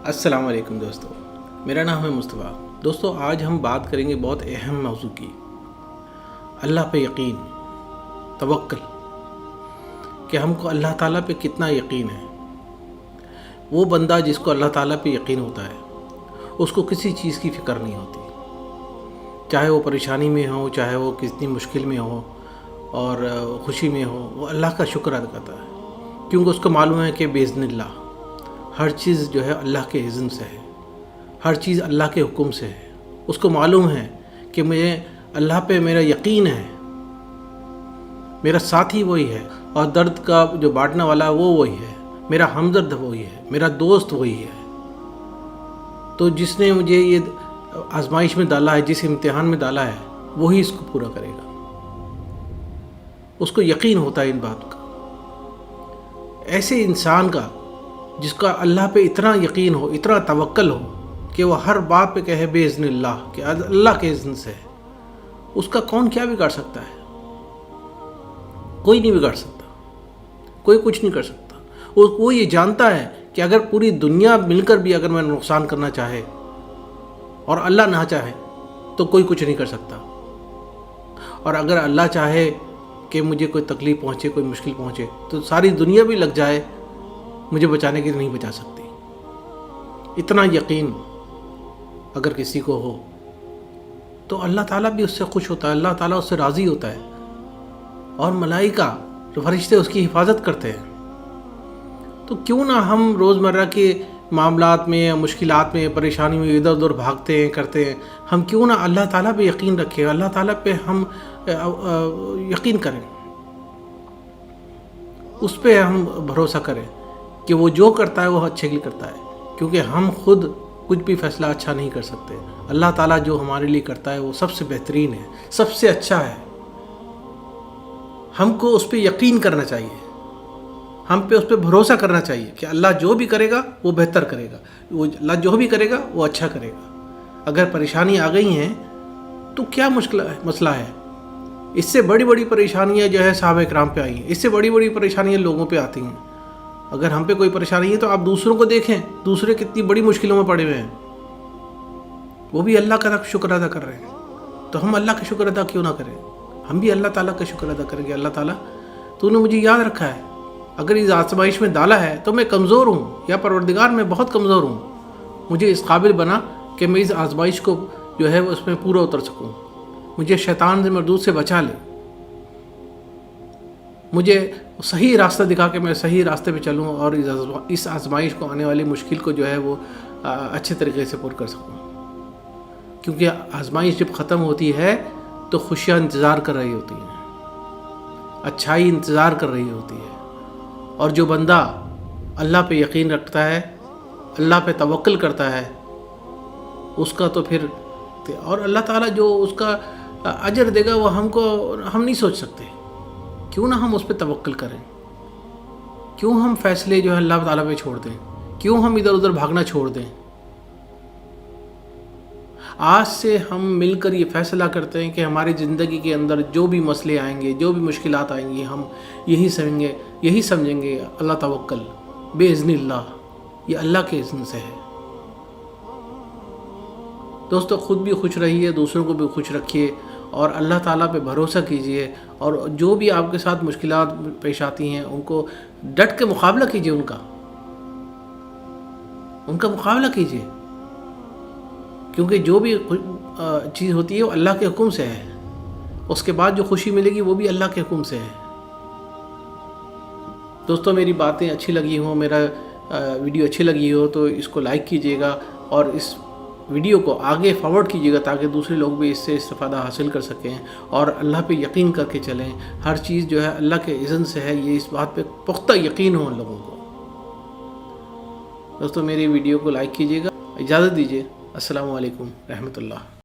السلام علیکم دوستو، میرا نام ہے مصطفیٰ۔ دوستو آج ہم بات کریں گے بہت اہم موضوع کی، اللہ پہ یقین، توکل، کہ ہم کو اللہ تعالیٰ پہ کتنا یقین ہے۔ وہ بندہ جس کو اللہ تعالیٰ پہ یقین ہوتا ہے اس کو کسی چیز کی فکر نہیں ہوتی، چاہے وہ پریشانی میں ہو، چاہے وہ کتنی مشکل میں ہو اور خوشی میں ہو، وہ اللہ کا شکر ادا کرتا ہے، کیونکہ اس کو معلوم ہے کہ بإذن اللہ ہر چیز جو ہے اللہ کے اذن سے ہے، ہر چیز اللہ کے حکم سے ہے۔ اس کو معلوم ہے کہ مجھے اللہ پہ میرا یقین ہے، میرا ساتھی وہی ہے، اور درد کا جو بانٹنے والا ہے وہ وہی ہے، میرا ہمدرد وہی ہے، میرا دوست وہی ہے۔ تو جس نے مجھے یہ آزمائش میں ڈالا ہے، جس امتحان میں ڈالا ہے، وہی اس کو پورا کرے گا۔ اس کو یقین ہوتا ہے ان بات کا۔ ایسے انسان کا جس کا اللہ پہ اتنا یقین ہو، اتنا توکل ہو کہ وہ ہر بات پہ کہے بإذن اللہ، کہ اللہ کے اذن سے ہے، اس کا کون کیا بگاڑ سکتا ہے؟ کوئی نہیں بگاڑ سکتا، کوئی کچھ نہیں کر سکتا۔ وہ یہ جانتا ہے کہ اگر پوری دنیا مل کر بھی اگر میں نقصان کرنا چاہے اور اللہ نہ چاہے تو کوئی کچھ نہیں کر سکتا، اور اگر اللہ چاہے کہ مجھے کوئی تکلیف پہنچے، کوئی مشکل پہنچے، تو ساری دنیا بھی لگ جائے مجھے بچانے کے لیے نہیں بچا سکتی۔ اتنا یقین اگر کسی کو ہو تو اللہ تعالیٰ بھی اس سے خوش ہوتا ہے، اللہ تعالیٰ اس سے راضی ہوتا ہے، اور ملائکہ فرشتے اس کی حفاظت کرتے ہیں۔ تو کیوں نہ ہم روزمرہ کے معاملات میں، مشکلات میں، پریشانی میں ادھر ادھر بھاگتے ہیں، کرتے ہیں، ہم کیوں نہ اللہ تعالیٰ پہ یقین رکھیں، اللہ تعالیٰ پہ ہم یقین کریں، اس پہ ہم بھروسہ کریں کہ وہ جو کرتا ہے وہ اچھے کے لیے کرتا ہے، کیونکہ ہم خود کچھ بھی فیصلہ اچھا نہیں کر سکتے۔ اللہ تعالیٰ جو ہمارے لیے کرتا ہے وہ سب سے بہترین ہے، سب سے اچھا ہے۔ ہم کو اس پہ یقین کرنا چاہیے، ہم پہ اس پہ بھروسہ کرنا چاہیے کہ اللہ جو بھی کرے گا وہ بہتر کرے گا، وہ اللہ جو بھی کرے گا وہ اچھا کرے گا۔ اگر پریشانی آ گئی ہیں تو کیا مسئلہ ہے؟ اس سے بڑی بڑی پریشانیاں جو ہے صحابہ کرام پہ آئی ہیں، اس سے بڑی بڑی پریشانیاں لوگوں پہ آتی ہیں۔ اگر ہم پہ کوئی پریشانی ہے تو آپ دوسروں کو دیکھیں، دوسرے کتنی بڑی مشکلوں میں پڑے ہوئے ہیں، وہ بھی اللہ کا شکر ادا کر رہے ہیں، تو ہم اللہ کا شکر ادا کیوں نہ کریں؟ ہم بھی اللہ تعالیٰ کا شکر ادا کریں گے، اللہ تعالیٰ تو نے مجھے یاد رکھا ہے، اگر اس آزمائش میں ڈالا ہے تو میں کمزور ہوں، یا پروردگار میں بہت کمزور ہوں، مجھے اس قابل بنا کہ میں اس آزمائش کو جو ہے اس میں پورا اتر سکوں، مجھے شیطان سے مردود سے بچا لے، مجھے صحیح راستہ دکھا کہ میں صحیح راستے پہ چلوں، اور اس آزمائش کو، آنے والی مشکل کو جو ہے وہ اچھے طریقے سے پور کر سکوں۔ کیونکہ آزمائش جب ختم ہوتی ہے تو خوشیاں انتظار کر رہی ہوتی ہیں، اچھائی انتظار کر رہی ہوتی ہے، اور جو بندہ اللہ پہ یقین رکھتا ہے، اللہ پہ توکل کرتا ہے، اس کا تو پھر، اور اللہ تعالیٰ جو اس کا اجر دے گا وہ ہم نہیں سوچ سکتے۔ کیوں نہ ہم اس پہ توکل کریں؟ کیوں ہم فیصلے جو ہے اللہ تعالیٰ پہ چھوڑ دیں؟ کیوں ہم ادھر ادھر بھاگنا چھوڑ دیں؟ آج سے ہم مل کر یہ فیصلہ کرتے ہیں کہ ہماری زندگی کے اندر جو بھی مسئلے آئیں گے، جو بھی مشکلات آئیں گی، ہم یہی سمجھیں گے اللہ توکل بإذن اللہ، یہ اللہ کے اذن سے ہے۔ دوستو خود بھی خوش رہیے، دوسروں کو بھی خوش رکھیے، اور اللہ تعالیٰ پہ بھروسہ کیجیے، اور جو بھی آپ کے ساتھ مشکلات پیش آتی ہیں ان کو ڈٹ کے مقابلہ کیجیے، ان کا مقابلہ کیجیے، کیونکہ جو بھی چیز ہوتی ہے وہ اللہ کے حکم سے ہے، اس کے بعد جو خوشی ملے گی وہ بھی اللہ کے حکم سے ہے۔ دوستو میری باتیں اچھی لگی ہوں، میرا ویڈیو اچھی لگی ہو تو اس کو لائک کیجیے گا، اور اس ویڈیو کو آگے فارورڈ کیجیے گا تاکہ دوسرے لوگ بھی اس سے استفادہ حاصل کر سکیں، اور اللہ پہ یقین کر کے چلیں، ہر چیز جو ہے اللہ کے اذن سے ہے، یہ اس بات پہ پختہ یقین ہو ان لوگوں کو۔ دوستو میری ویڈیو کو لائک کیجیے گا، اجازت دیجیے، السلام علیکم رحمۃ اللہ۔